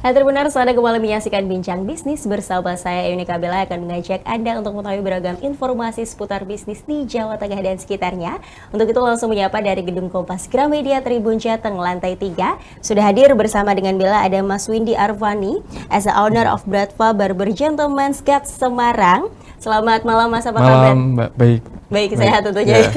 Hai Tribuners, Anda kembali menyaksikan Bincang Bisnis bersama saya Yunika Bella akan mengajak Anda untuk mengetahui beragam informasi seputar bisnis di Jawa Tengah dan sekitarnya. Untuk itu langsung menyapa dari Gedung Kompas Gramedia Tribun Jateng lantai 3. Sudah hadir bersama dengan Bella ada Mas Windy Arvani as the owner of Bratva Barber Gentleman's Cut Semarang. Selamat malam Mas, apa kabar? Malam Mbak, baik. Baik, sehat tentunya.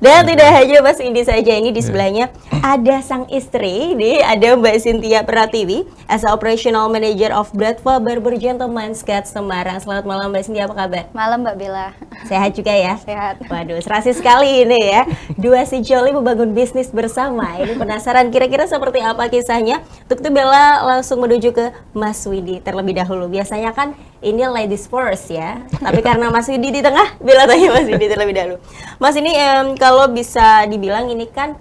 Dan tidak hanya Mas Windy saja, ini di sebelahnya ada sang istri, ini ada Mbak Cynthia Pratiwi as a Operational Manager of Bratva Barber Gentleman's Cut Semarang. Selamat malam Mbak Cynthia, apa kabar? Malam Mbak Bella. Sehat juga ya? Sehat. Waduh, serasi sekali ini ya. Dua si Jolly membangun bisnis bersama. Ini penasaran kira-kira seperti apa kisahnya? Untuk itu Bella langsung menuju ke Mas Windy terlebih dahulu. Biasanya kan ini ladies first ya. Tapi karena Mas Windy di tengah, Bella tanya Mas Windy terlebih dahulu. Mas ini kalau bisa dibilang ini kan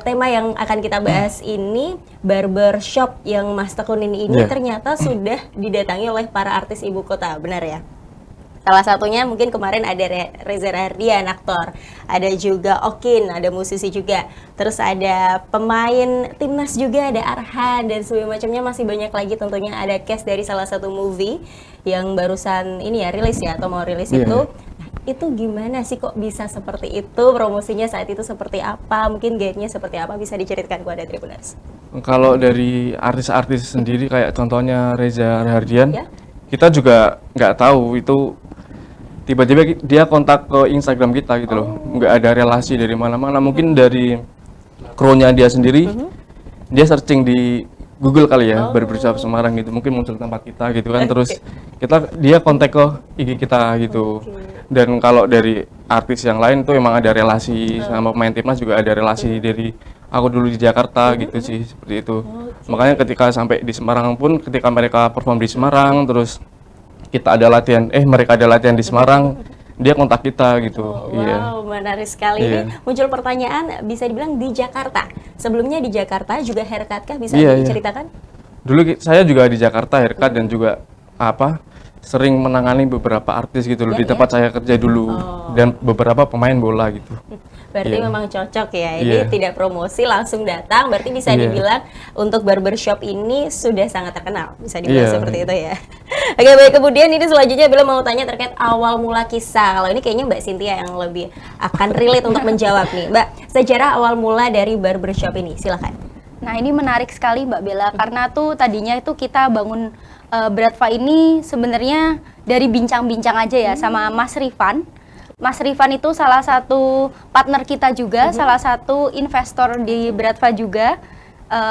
tema yang akan kita bahas ini barber shop yang Mas tekunin ini ternyata sudah didatangi oleh para artis ibu kota, benar ya? Salah satunya mungkin kemarin ada Reza Rahardian, aktor, ada juga Okin, ada musisi juga, terus ada pemain timnas juga, ada Arhan dan sebagainya macamnya, masih banyak lagi tentunya. Ada cast dari salah satu movie yang barusan ini ya rilis ya atau mau rilis itu. Itu gimana sih kok bisa seperti itu, promosinya saat itu seperti apa, mungkin guide-nya seperti apa, bisa diceritakan kepada Tribuners? Kalau dari artis-artis sendiri kayak contohnya Reza Rahardian, kita juga nggak tahu itu tiba-tiba dia kontak ke Instagram kita gitu loh, nggak ada relasi dari mana-mana, mungkin dari kru-nya dia sendiri, dia searching di Google kali ya, Barbershop Semarang gitu, mungkin muncul tempat kita gitu kan, terus dia kontak ke IG kita gitu. Dan kalau dari artis yang lain tuh emang ada relasi sama pemain timnas, juga ada relasi dari aku dulu di Jakarta gitu sih, seperti itu. Makanya ketika sampai di Semarang pun, ketika mereka perform di Semarang, terus kita ada latihan, mereka ada latihan di Semarang, dia kontak kita gitu. Wow, menarik sekali. Ini muncul pertanyaan, bisa dibilang di Jakarta. Sebelumnya di Jakarta juga haircut kah, bisa diceritakan? Dulu saya juga di Jakarta haircut dan juga sering menangani beberapa artis gitu loh di tempat saya kerja dulu dan beberapa pemain bola gitu. Berarti memang cocok ya, ini tidak promosi, langsung datang, berarti bisa dibilang untuk barbershop ini sudah sangat terkenal, bisa dibilang seperti itu ya. Oke baik, kemudian ini selanjutnya Bella mau tanya terkait awal mula kisah. Kalau ini kayaknya Mbak Cynthia yang lebih akan relate untuk menjawab nih. Mbak, sejarah awal mula dari barbershop ini, silakan. Nah ini menarik sekali Mbak Bella, karena tuh tadinya itu kita bangun Bratva ini sebenarnya dari bincang-bincang aja ya sama Mas Rifan. Mas Rifan itu salah satu partner kita juga, salah satu investor di Bratva juga,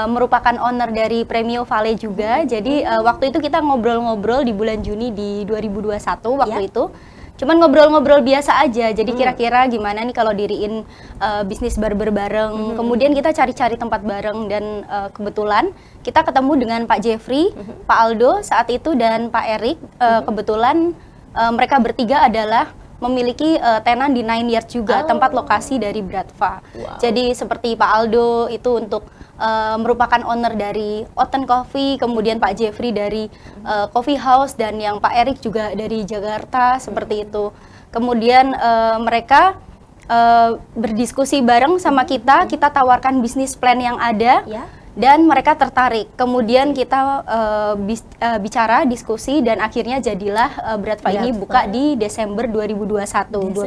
merupakan owner dari Premio Vale juga. Jadi waktu itu kita ngobrol-ngobrol di bulan Juni di 2021 waktu itu. Cuman ngobrol-ngobrol biasa aja, jadi kira-kira gimana nih kalau diriin bisnis barber bareng. Kemudian kita cari-cari tempat bareng dan kebetulan kita ketemu dengan Pak Jeffrey, Pak Aldo saat itu dan Pak Erik. Kebetulan mereka bertiga adalah memiliki tenan di 9 Yard juga, tempat lokasi dari Bratva. Jadi seperti Pak Aldo itu untuk merupakan owner dari Oten Coffee, kemudian Pak Jeffrey dari Coffee House, dan yang Pak Erik juga dari Jakarta, seperti itu. Kemudian mereka berdiskusi bareng sama kita tawarkan bisnis plan yang ada, dan mereka tertarik. Kemudian kita bicara, diskusi, dan akhirnya jadilah Bratva ini buka di Desember 2021.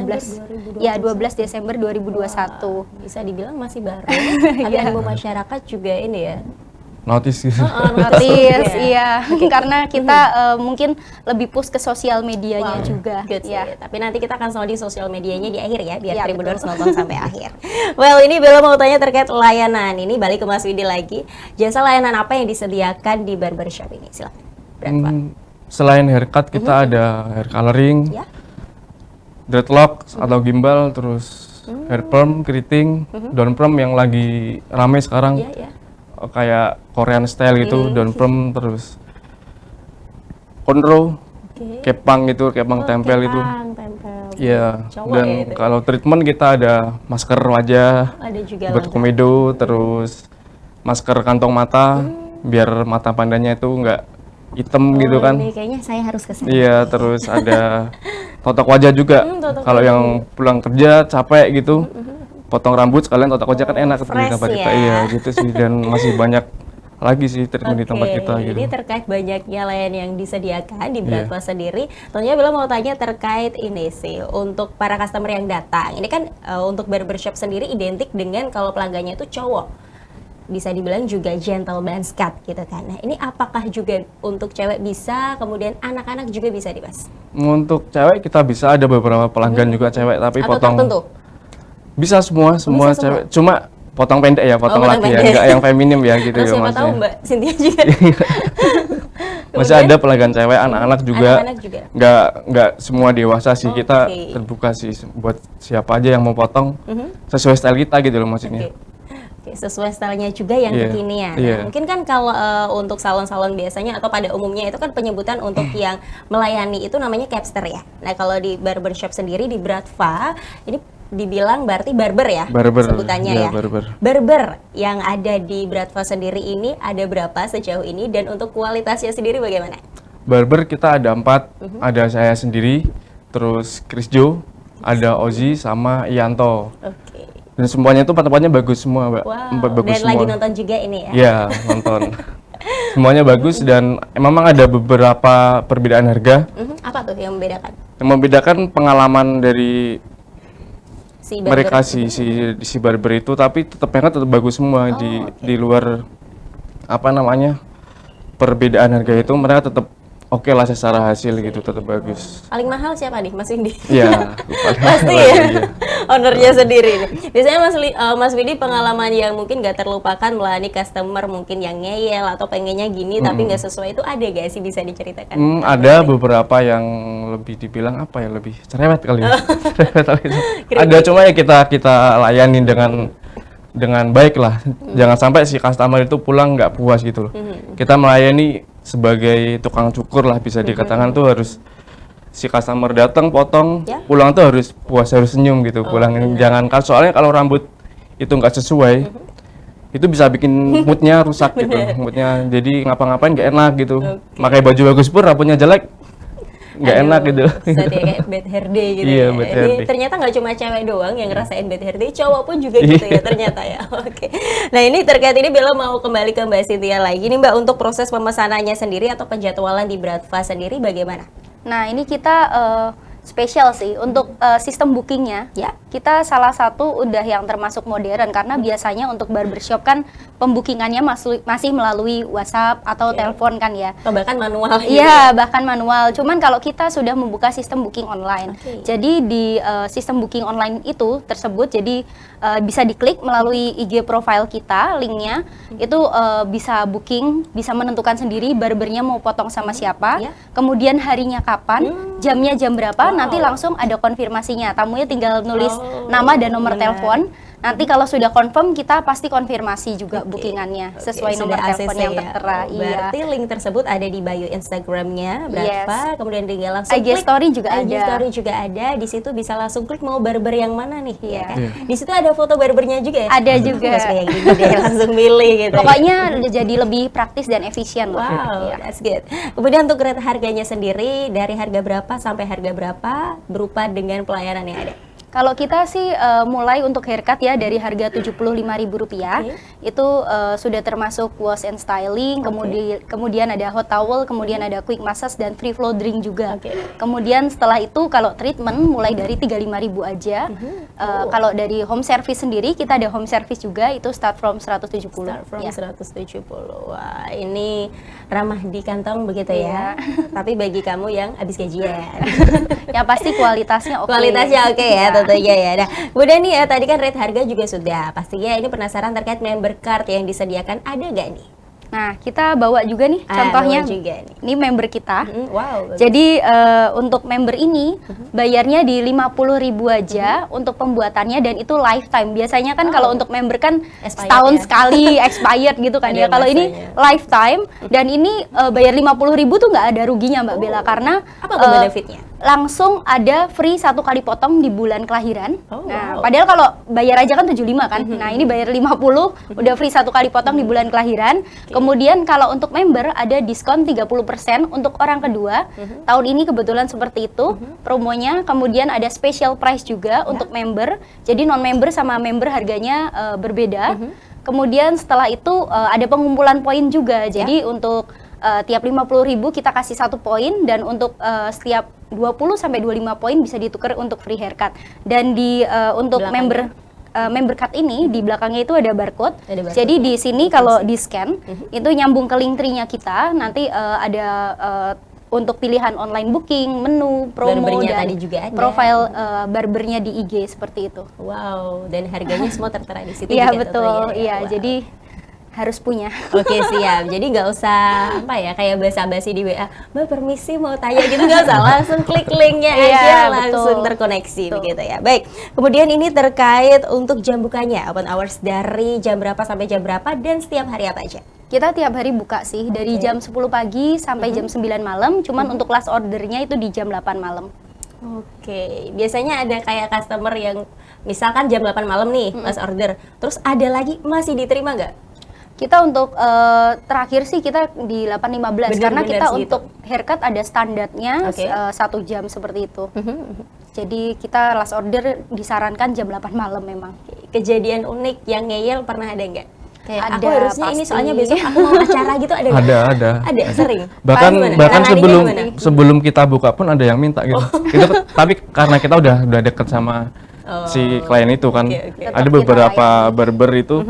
12 Desember 2021. Bisa dibilang masih baru. Ada ilmu masyarakat juga ini ya. Notice notice, iya. Karena kita mungkin lebih push ke sosial medianya juga. Tapi nanti kita akan soal di sosial medianya di akhir ya, biar Tribuners nonton sampai akhir. Well, ini Bella mau tanya terkait layanan. Ini balik ke Mas Windy lagi. Jasa layanan apa yang disediakan di barbershop ini? Silakan. Selain haircut, kita ada hair coloring, dreadlock atau gimbal, terus hair perm, keriting, down perm yang lagi rame sekarang. Kayak Korean style gitu, down perm, terus cornrow, kepang gitu, kepang tempel itu. Iya. Dan kalau treatment kita ada masker wajah, berkomedo, terus masker kantong mata, biar mata pandanya itu nggak hitam gitu kan. Kayaknya saya harus kesana. Iya, terus ada totok wajah juga. Kalau yang pulang kerja capek gitu, potong rambut sekalian totok wajah kan enak di tempat kita. Iya gitu sih, dan masih banyak lagi sih treatment di tempat Oke, kita gitu. ini terkait banyaknya layanan yang disediakan di Iya. Bratva sendiri. Tentunya Bella mau tanya terkait ini sih, untuk para customer yang datang. Ini kan untuk barbershop sendiri identik dengan kalau pelanggannya itu cowok. Bisa dibilang juga gentleman's cut gitu kan. Nah, ini apakah juga untuk cewek bisa, kemudian anak-anak juga bisa nih, Mas? Untuk cewek kita bisa, ada beberapa pelanggan juga cewek tapi Atau potong tertentu? bisa semua semua? cewek. Cuma potong pendek ya, potong potong laki ya, pendek. enggak yang feminim ya gitu Nah, ya siapa tahu maksudnya. Mbak Cynthia juga. Masih Kemudian, ada pelanggan cewek, anak-anak juga. anak-anak juga. Nggak semua dewasa sih, kita Oke. terbuka sih buat siapa aja yang mau potong Mhm. sesuai style kita gitu loh maksudnya. Oke, sesuai stylenya juga yang Iya, kekinian. Nah, iya. mungkin kan kalau untuk salon-salon biasanya atau pada umumnya itu kan penyebutan untuk yang melayani itu namanya capster ya. Nah, kalau di barbershop sendiri di Bratva ini dibilang berarti barber ya Barber, sebutannya iya, ya. barber. Barber yang ada di Bratva sendiri ini ada berapa sejauh ini dan untuk kualitasnya sendiri bagaimana? Barber kita ada 4, ada saya sendiri, terus Chris Joe, ada Ozzy sama Ianto. Oke. Dan semuanya itu tempatnya bagus semua, Mbak. Wow. Bagus Dan semua. lagi nonton juga ini ya. Iya, nonton. Semuanya bagus dan memang ada beberapa perbedaan harga. Apa tuh yang membedakan? Yang membedakan pengalaman dari Si barber mereka itu? si barber itu, tapi mereka tetap bagus semua di luar apa namanya perbedaan harga itu, mereka tetap oke lah secara hasil gitu, tetap bagus. Paling mahal siapa nih, Mas Windy? Iya, Pasti paling- ya, iya. ownernya sendiri nih. Biasanya Mas Windy pengalaman yang mungkin gak terlupakan melayani customer mungkin yang ngeyel atau pengennya gini tapi nggak sesuai itu ada gak sih, bisa diceritakan? Ada beberapa yang lebih dibilang apa ya, lebih cerewet kali ya. Cerewet kali itu. Ada, cuma ya kita layani dengan baik lah. Jangan sampai si customer itu pulang nggak puas gitu loh. Kita melayani sebagai tukang cukur lah, bisa dikatakan tuh harus si customer datang potong, Ya. pulang tuh harus puas, harus senyum gitu. Pulang jangan soalnya kalau rambut itu nggak sesuai, itu bisa bikin moodnya rusak gitu. Moodnya jadi ngapa-ngapain nggak enak gitu. Pakai baju bagus pun rambutnya jelek, nggak Aduh, enak gitu. Saat ya kayak bad hair day gitu Iya, ya. bad hair Ini day. ternyata nggak cuma cewek doang yang ngerasain bad hair day, cowok pun juga gitu ya Iya. ternyata ya. Oke. Nah, ini terkait ini Bella mau kembali ke Mbak Cynthia lagi nih Mbak, untuk proses pemesanannya sendiri atau penjadwalan di Bratva sendiri bagaimana? Nah, ini kita spesial sih untuk sistem bookingnya. Ya. Kita salah satu udah yang termasuk modern karena biasanya untuk barbershop kan pembookingannya masih melalui WhatsApp atau telepon kan ya. Atau bahkan manual gitu. Iya, bahkan manual. Cuman kalau kita sudah membuka sistem booking online. Oke. Jadi di sistem booking online itu tersebut jadi bisa diklik melalui IG profile kita, linknya itu bisa booking, bisa menentukan sendiri barbernya mau potong sama siapa, Ya. kemudian harinya kapan, jamnya jam berapa, Wow. nanti langsung ada konfirmasinya. Tamunya tinggal nulis Oh, nama dan nomor benar. telepon. Nanti kalau sudah confirm kita pasti konfirmasi juga Oke. bookingannya Oke, sesuai nomor sudah telepon ACC yang ya. tertera. Oh, berarti link tersebut ada di bio Instagramnya Bratva, kemudian tinggal langsung IG klik. story juga IG ada. story juga ada. Di situ bisa langsung klik mau barber yang mana nih, ya Iya. kan? Iya. Di situ ada foto barbernya juga ya? Ada juga. Mas kayak gini deh, langsung milih gitu. Pokoknya jadi lebih praktis dan efisien lah. Wow, Iya. that's good. Kemudian untuk rate harganya sendiri dari harga berapa sampai harga berapa berupa dengan pelayanan yang ada? Kalau kita sih mulai untuk haircut ya dari harga Rp75.000 Oke. itu sudah termasuk wash and styling, kemudian ada hot towel, kemudian ada quick massage dan free flow drink juga. Oke. Kemudian setelah itu kalau treatment mulai dari Rp35.000 aja. Kalau dari home service sendiri kita ada home service juga itu start from 170. Start from Ya. 170. Wah, ini ramah di kantong begitu ya. Tapi bagi kamu yang habis gajian. Yang pasti kualitasnya oke. Kualitasnya oke ya, Iya. tentunya ya. Nah, kemudian nih ya, tadi kan rate harga juga sudah. Pastinya ini penasaran terkait member card yang disediakan, ada gak nih? Nah, kita bawa juga nih contohnya. bawa juga nih. Ini member kita. Wow. bagus. Jadi untuk member ini bayarnya di 50.000 aja untuk pembuatannya dan itu lifetime. Biasanya kan kalau untuk member kan Expired setahun ya. sekali expired gitu kan Ada ya. Kalau ini masanya. lifetime dan ini bayar 50.000 tuh nggak ada ruginya Mbak Bella karena Apa tuh benefitnya? langsung ada free 1 kali potong di bulan kelahiran. Oh, Nah, wow. padahal kalau bayar aja kan 75 kan. Nah, ini bayar 50 udah free 1 kali potong di bulan kelahiran. Kemudian kalau untuk member ada diskon 30% untuk orang kedua. Tahun ini kebetulan seperti itu promonya. Kemudian ada special price juga untuk member. Jadi non member sama member harganya berbeda. Kemudian setelah itu ada pengumpulan poin juga. Jadi untuk tiap 50.000 kita kasih 1 poin, dan untuk setiap 20 sampai 25 poin bisa ditukar untuk free haircut. Dan untuk member card ini di belakangnya itu ada barcode. Jadi di sini kalau di scan itu nyambung ke link tree-nya kita, nanti ada untuk pilihan online booking, menu, promo, Barbernya dan tadi juga ada. profile barbernya di IG seperti itu. Wow, dan harganya semua tertera di situ Iya juga betul, tentunya, ya. iya. Wow. Jadi harus punya. Oke, siap. Jadi nggak usah apa ya, kayak basa-basi di WA, Mbak permisi mau tanya gitu, nggak usah, langsung klik linknya Iya, aja, langsung betul. terkoneksi Betul. begitu ya. Baik, kemudian ini terkait untuk jam bukanya, open hours dari jam berapa sampai jam berapa, dan setiap hari apa aja? Kita tiap hari buka sih dari jam 10 pagi sampai jam 9 malam, cuman untuk last ordernya itu di jam 8 malam. Oke, biasanya ada kayak customer yang misalkan jam 8 malam nih last order, terus ada lagi masih diterima nggak? Kita untuk terakhir sih kita di 8.15 karena Bener-bener kita segitu. untuk haircut ada standarnya Oke. 1 jam seperti itu. Jadi kita last order disarankan jam 8 malam memang. Kejadian unik yang ngeyel pernah ada nggak? Kayak aku Ada, harusnya ini pasti. soalnya besok aku mau acara gitu, ada nggak? Ada. Ada, sering. Bahkan Gimana? bahkan Penanganannya gimana? sebelum kita buka pun ada yang minta gitu. Tapi karena kita udah deket sama si klien itu kan, Oke. ada Tetap beberapa barber itu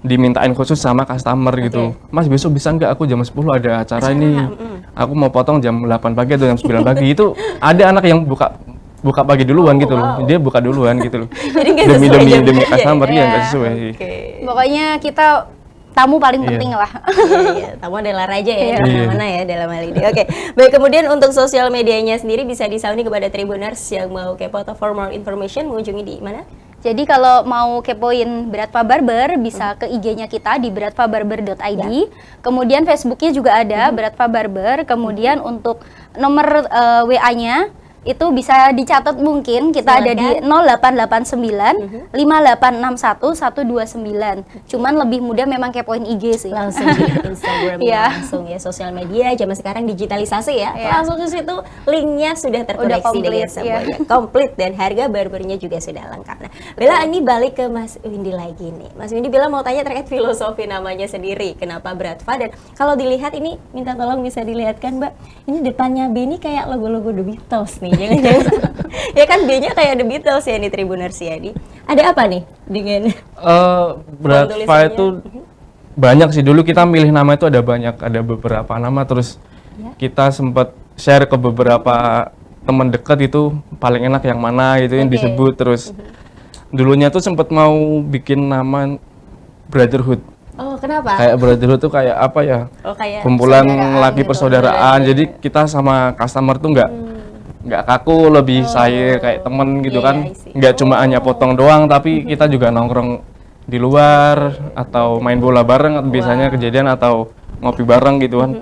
dimintain khusus sama customer gitu. Mas besok bisa nggak, aku jam 10 ada acara ini, aku mau potong jam 8 pagi atau jam 9 pagi. Itu ada anak yang buka pagi duluan gitu loh, dia buka duluan gitu loh. Jadi nggak demi sesuai jam demi kerja ya? customer, iya nggak sesuai sih. Oke. Pokoknya kita tamu paling Iya. penting lah. Iya, tamu adalah raja ya, Iya. di mana-mana ya dalam hal ini. Oke, baik, kemudian untuk sosial medianya sendiri bisa disauni kepada Tribuners yang mau kepo atau for more information mengunjungi di mana? Jadi kalau mau kepoin Beratfa Barber bisa ke IG-nya kita di beratfabarber.id. Kemudian Facebooknya juga ada Beratfa Barber. Kemudian untuk nomor WA-nya itu bisa dicatat, mungkin kita ada di 0889 5861 129. Cuman lebih mudah memang kepoin IG sih. Langsung di Instagram, Iya. langsung ya, sosial media zaman sekarang digitalisasi ya. Iya. Langsung ke situ linknya sudah terkoneksi komplit, dengan iya. semuanya. Komplit, dan harga barbernya juga sudah lengkap. Nah, Bella, ini balik ke Mas Windy lagi nih. Mas Windy bilang mau tanya terkait filosofi namanya sendiri. Kenapa Beratfa? Dan kalau dilihat ini, minta tolong bisa dilihatkan Mbak. Ini depannya B ini kayak logo-logo The Beatles nih. Jangan-jangan. Ya kan B-nya kayak The Beatles ya nih, Tribuners ya nih. Ada apa nih dengan Beratfa tulisannya. itu banyak sih, dulu kita milih nama itu ada beberapa nama, terus kita sempat share ke beberapa teman dekat itu paling enak yang mana gitu yang Oke. disebut. Terus dulunya tuh sempat mau bikin nama Brotherhood, Oh, kenapa? kayak Brotherhood tuh kayak apa ya, Oh, kayak kumpulan persaudaraan laki gitu. persaudaraan. Jadi kita sama customer tuh nggak kaku, lebih cair kayak temen gitu Iya, kan, iya, I see. nggak cuma hanya potong doang, tapi kita juga nongkrong di luar atau main bola bareng, atau biasanya kejadian atau ngopi bareng gitu kan.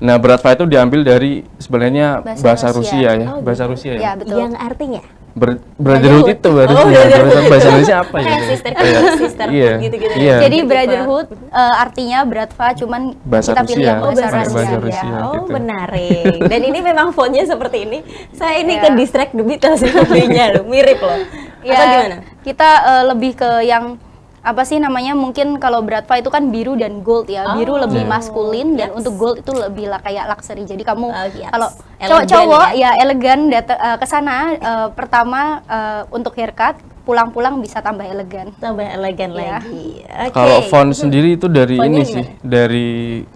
Nah, Beratfa itu diambil dari sebenarnya bahasa Rusia ya, bahasa Rusia ya. Ya, betul. Yang artinya Brotherhood itu harusnya. Brotherhood. Bahasa Indonesia apa ya? kayak sister, Iya. sister Iya. gitu-gitu. Iya. Jadi Brotherhood artinya Beratfa, cuman Bahasa kita pilih Rusia. yang bahasa Pakai Rusia. bahasa ya. Rusia. Oh, gitu. menarik. Dan ini memang fontnya seperti ini. Saya ini Iya. ke distract The Beatles nya loh, mirip loh. Ya, Atau gimana? kita lebih ke yang apa sih namanya, mungkin kalau Beratfa itu kan biru dan gold ya. Biru lebih Iya. maskulin, dan Yes. untuk gold itu lebih lah kayak luxury. Jadi kamu Yes. kalau Elegan cowok-cowok ya. ya elegan ke sana pertama untuk haircut, pulang-pulang bisa tambah elegan. Tambah elegan Iya. lagi. Oke. Kalau font sendiri itu dari Fontnya ini gimana? sih, dari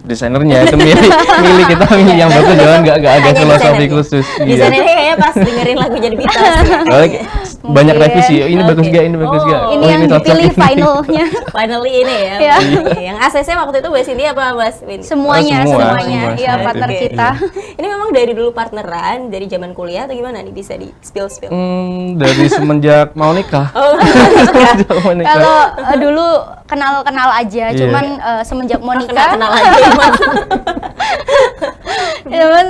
desainernya itu milih kita milih yang bagus, jangan nggak ada Hanya filosofi desainernya. khusus. Iya. Desainernya kayaknya pas dengerin lagu jadi Beatles. Soalnya banyak Mungkin. revisi, ini bagus Oke. gak, ini bagus Oh. gak. Ini Oh, yang cocok dipilih ini. finalnya. Finally ini ya. Iya. Oke. Yang ACC waktu itu Mbak Cindy apa Mas Windy? Semuanya, semua, semuanya. semua, Iya, semua partner itu. kita. Ini memang dari dulu partneran, dari zaman kuliah atau gimana nih, bisa di spill? Dari semenjak mau nikah. Oh, Semenjak mau nikah. Kalau dulu kenal-kenal aja, Iya. cuman semenjak mau nikah, kenal lagi Mas. cuman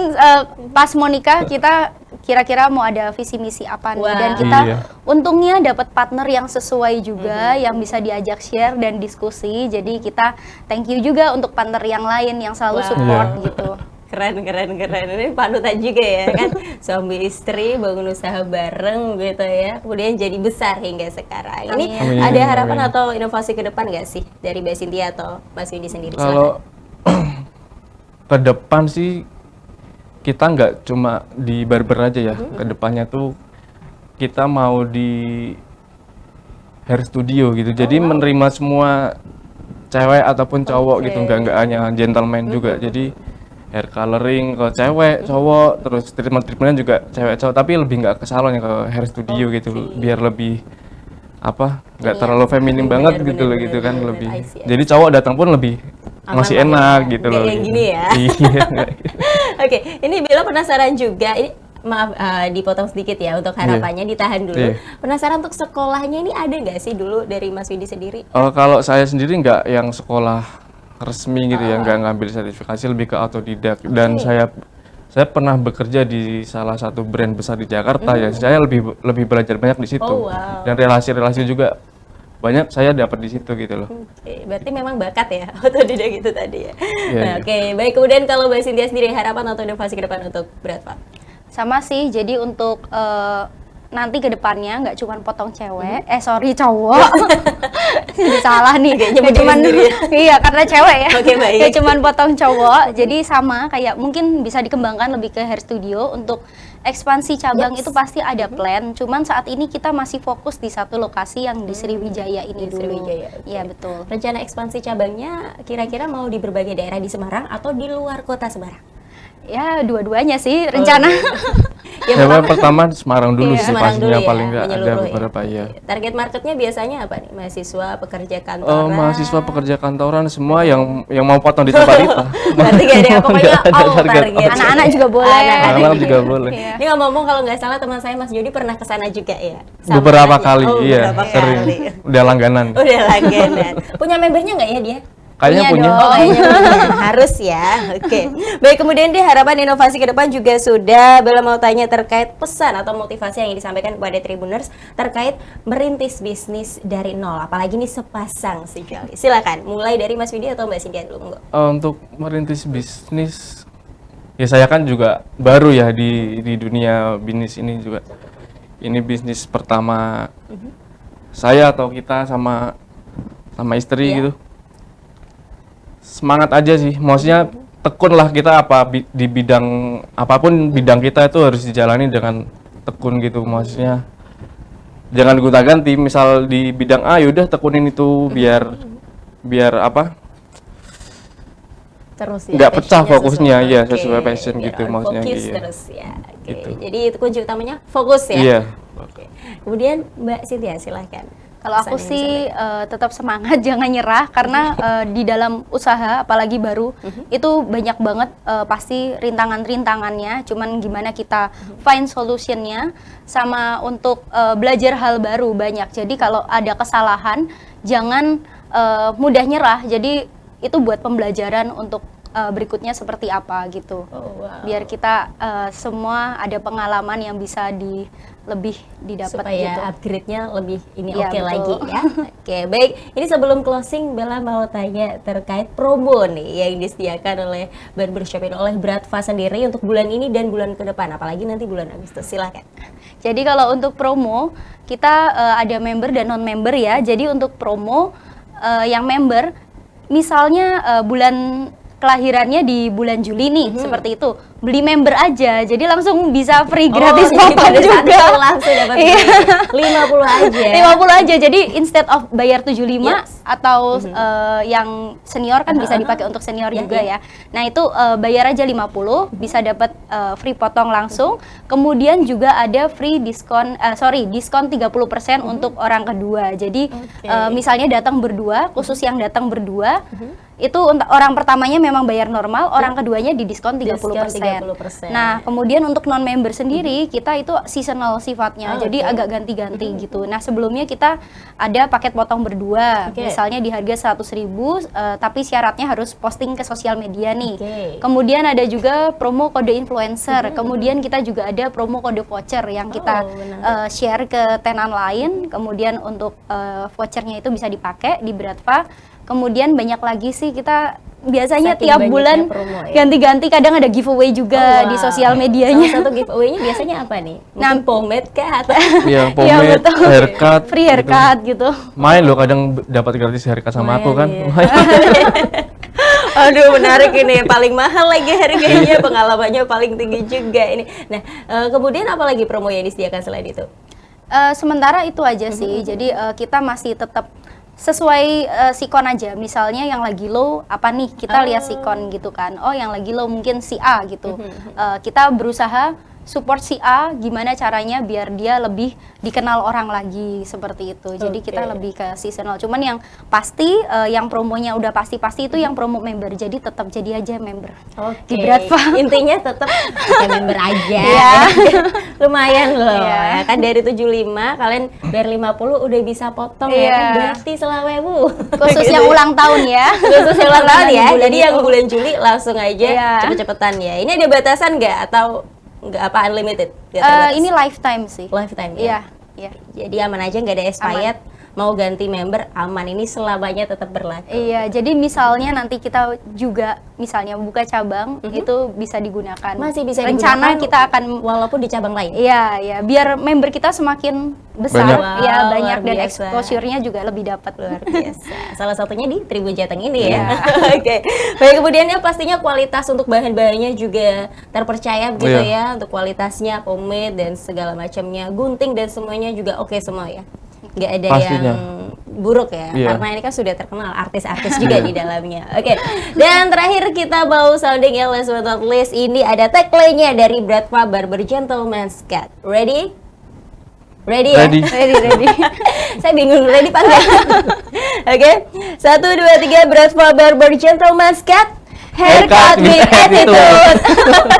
pas mau nikah kita kira-kira mau ada visi misi apa nih, Wah. dan kita Iya. untungnya dapat partner yang sesuai juga, yang bisa diajak share dan diskusi. Jadi kita thank you juga untuk partner yang lain yang selalu Wah. support Iya. gitu. Keren. Ini panutan juga ya kan, suami istri bangun usaha bareng gitu ya, kemudian jadi besar hingga sekarang. Ini Amin. ada Amin, harapan amin. atau inovasi ke depan nggak sih dari Mbak Cynthia atau Mas Widi sendiri? Kalau ke depan sih kita nggak cuma di barber aja ya. Ke depannya tuh kita mau di hair studio gitu. Jadi menerima semua cewek ataupun cowok gitu, nggak hanya gentleman juga. Jadi hair coloring ke cewek, cowok, terus treatmentnya juga cewek cowok, tapi lebih nggak ke salon ya, ke hair studio gitu, biar lebih apa, nggak terlalu feminim banget gitu loh gitu kan, lebih. I see. Jadi cowok datang pun lebih Aman masih lah ya, enak gitu nggak loh. yang gitu. gini ya. Iya. nggak gitu. Oke, ini Bella penasaran juga. Ini maaf dipotong sedikit ya untuk harapannya, ditahan dulu. Iya. Penasaran untuk sekolahnya ini ada nggak sih dulu dari Mas Widi sendiri? Kalau saya sendiri nggak yang sekolah resmi gitu ya, nggak ngambil sertifikasi, lebih ke autodidak. Dan saya pernah bekerja di salah satu brand besar di Jakarta ya. Saya lebih belajar banyak di situ. Oh, wow. Dan relasi-relasi juga banyak saya dapat di situ gitu loh. Oke, berarti memang bakat ya, otodidak gitu tadi ya. Iya, Nah, iya. oke, baik. Kemudian kalau Mbak Cynthia sendiri, harapan atau inovasi ke depan untuk Bradfa? Sama sih, jadi untuk nanti ke depannya nggak cuma potong cewek, sorry cowok, jadi salah nih, Oke, nggak nyebut diri cuman sendiri ya. iya karena cewek ya, Oke, baik. nggak cuma potong cowok, jadi sama kayak mungkin bisa dikembangkan lebih ke hair studio untuk ekspansi cabang Yes. itu pasti ada plan, cuman saat ini kita masih fokus di satu lokasi yang di Sriwijaya ini Di dulu. Sriwijaya, oke. Iya betul. Rencana ekspansi cabangnya kira-kira mau di berbagai daerah di Semarang atau di luar kota Semarang? Ya dua-duanya sih rencana. Ya, Saya pertama Semarang dulu Iya. sih Semarang dulu pastinya, ya, paling nggak ada menyeluruh beberapa ya. Target marketnya biasanya apa nih? Mahasiswa, pekerja kantoran? Mahasiswa pekerja kantoran semua yang mau potong di tempat kita. Berarti gak ada, pokoknya Nggak ada all target. target. Anak-anak juga boleh. Anak-anak juga boleh. Iya. Ini ngomong-ngomong kalau nggak salah teman saya Mas Jody pernah ke sana juga ya? Sama Beberapa anaknya. kali, Oh, iya, beberapa sering. kali. Udah langganan. Udah langganan. Punya membernya nggak ya dia? Kayaknya punya. dong. Oh, kayaknya punya. Harus ya. Oke. Baik, kemudian di harapan inovasi ke depan juga sudah. Bella mau tanya terkait pesan atau motivasi yang disampaikan kepada Tribuners terkait merintis bisnis dari nol. Apalagi nih sepasang sejoli. Silakan. Mulai dari Mas Widi atau Mbak Cynthia dulu, monggo. Untuk merintis bisnis, ya saya kan juga baru ya di dunia bisnis ini juga. Ini bisnis pertama saya atau kita sama istri Iya. gitu. Semangat aja sih, maksudnya tekun lah kita di bidang apapun bidang kita itu harus dijalani dengan tekun gitu, maksudnya jangan gonta-ganti. Misal di bidang A yaudah tekunin itu biar apa, Terus ya, nggak pecah passionnya fokusnya, sesuai. ya Oke, sesuai passion biar gitu on maksudnya, focus iya. terus ya. Oke. Gitu. Jadi itu kunci utamanya fokus ya. Iya. Oke. Kemudian Mbak Cynthia silahkan. Kalau aku Pesan yang sih disampaikan. tetap semangat, jangan nyerah karena di dalam usaha apalagi baru itu banyak banget pasti rintangan-rintangannya. Cuman gimana kita find solutionnya sama untuk belajar hal baru banyak. Jadi kalau ada kesalahan jangan mudah nyerah. Jadi itu buat pembelajaran untuk berikutnya seperti apa gitu. Oh, wow. Biar kita semua ada pengalaman yang bisa lebih didapat supaya gitu. upgrade-nya lebih ini Iya, oke betul. lagi ya. Oke, baik. Ini sebelum closing Bella mau tanya terkait promo nih yang disediakan oleh Barbershop ini oleh Bradfa sendiri untuk bulan ini dan bulan ke depan, apalagi nanti bulan Agustus. Silakan. Jadi kalau untuk promo kita ada member dan non member ya. Jadi untuk promo yang member misalnya bulan kelahirannya di bulan Juli nih seperti itu, beli member aja jadi langsung bisa free gratis jadi potong pada saat juga. itu langsung dapat Iya. 50 aja. 50 aja, jadi instead of bayar 75 Yes. atau yang senior kan bisa dipakai untuk senior Ya, juga ya. ya. Nah itu bayar aja 50 bisa dapat free potong langsung. Kemudian juga ada free diskon, diskon 30% untuk orang kedua. Jadi Oke. misalnya datang berdua, khusus yang datang berdua itu untuk orang pertamanya memang bayar normal, orang keduanya didiskon 30%. 30%. Nah, kemudian untuk non member sendiri kita itu seasonal sifatnya. Oh, jadi oke. agak ganti-ganti gitu. Nah, sebelumnya kita ada paket potong berdua. Oke. Misalnya di harga 100.000 tapi syaratnya harus posting ke sosial media nih. Oke. Kemudian ada juga promo kode influencer. Kemudian kita juga ada promo kode voucher yang kita Oh, menarik. share ke tenan lain. Kemudian untuk vouchernya itu bisa dipakai di Bradfa. Kemudian banyak lagi sih kita biasanya Saking tiap banyaknya bulan promo, ya? ganti-ganti, kadang ada giveaway juga Oh, di wow. sosial Salah medianya. satu giveaway-nya biasanya apa nih? Mungkin Nah, pomade kah atau Iya, Iya, pomade, betul. haircut, Free gitu. haircut gitu. Main loh kadang dapat gratis haircut sama aku kan. Lumayan, Aduh, menarik ini. Paling mahal lagi harganya, pengalamannya paling tinggi juga ini. Nah, kemudian apa lagi promo yang disediakan selain itu? Sementara itu aja sih. Jadi kita masih tetap sesuai sikon aja. Misalnya yang lagi low apa nih? Kita lihat sikon gitu kan. Oh, yang lagi low mungkin si A gitu. Kita berusaha support si A, gimana caranya biar dia lebih dikenal orang lagi seperti itu. Jadi kita Oke. lebih ke seasonal. Cuman yang pasti yang promonya udah pasti-pasti itu yang promo member. Jadi tetap jadi aja member. Oke. Di Bradfa. Intinya tetap kita member aja. Iya. Lumayan loh. Iya. Ya kan dari 75 kalian bayar 50 udah bisa potong ya Iya. kan berarti selawewu. Khusus Gitu. yang ulang tahun ya. Khusus yang ulang tahun ya. Bulan Jadi itu. yang bulan Juli langsung aja Iya. cepet-cepetan ya. Ini ada batasan nggak atau nggak apa unlimited? Nggak terbatas? Ini lifetime sih. lifetime ya. Iya, iya. Jadi aman aja nggak ada expired. Mau ganti member aman, ini selamanya tetap berlaku. Iya, jadi misalnya nanti kita juga misalnya buka cabang itu bisa digunakan. Masih bisa Rencana digunakan kita akan walaupun di cabang lain. iya, ya biar member kita semakin besar, Banyak. ya Wow, banyak luar dan biasa. exposure-nya juga lebih dapat. Luar biasa. Salah satunya di Tribun Jateng ini ya. Iya. Oke. Baik, kemudian ya pastinya kualitas untuk bahan-bahannya juga terpercaya begitu Iya. ya, untuk kualitasnya, pomade dan segala macamnya, gunting dan semuanya juga oke semua ya. Nggak ada Pastinya. yang buruk ya, Iya. karena ini kan sudah terkenal artis-artis juga di dalamnya. Oke. Dan terakhir kita mau sounding ya, last but not least, ini ada tagline-nya dari Bradfa Barber Gentleman's Cut. Ready? Ready ya? Ready. Ready. Saya bingung ready apa enggak? Oke. 1, 2, 3 Bradfa Barber Gentleman's Cut. Haircut with attitude.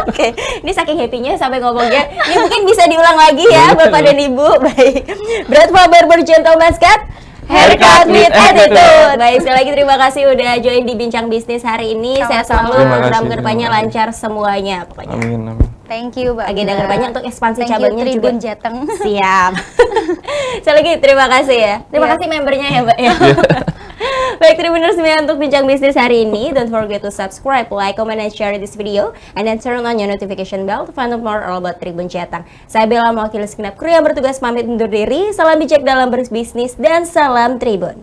Oke, ini saking happy-nya sampai ngomongnya. Ini mungkin bisa diulang lagi ya, Bapak dan Ibu. Baik. Bradfa Barber Gentleman's Cut. Haircut with attitude. Baik, sekali lagi terima kasih udah join di Bincang Bisnis hari ini. Sehat selalu, Sama-sama. Terima program kasih, kedepannya terima kasih. lancar semuanya pokoknya. Amin, amin. Thank you, Mbak. Agenda Bila. kedepannya untuk ekspansi Thank you, cabangnya Tribun juga. Jateng. Siap. Sekali lagi terima kasih ya. Terima Iya. kasih membernya ya, Mbak ya. Baik, Tribuners semua untuk Bincang Bisnis hari ini. Don't forget to subscribe, like, comment, and share this video. And then turn on your notification bell to find out more all about Tribun Jateng. Saya Bella, mewakili segenap kru yang bertugas pamit undur diri. Salam bijak dalam berbisnis dan salam Tribun.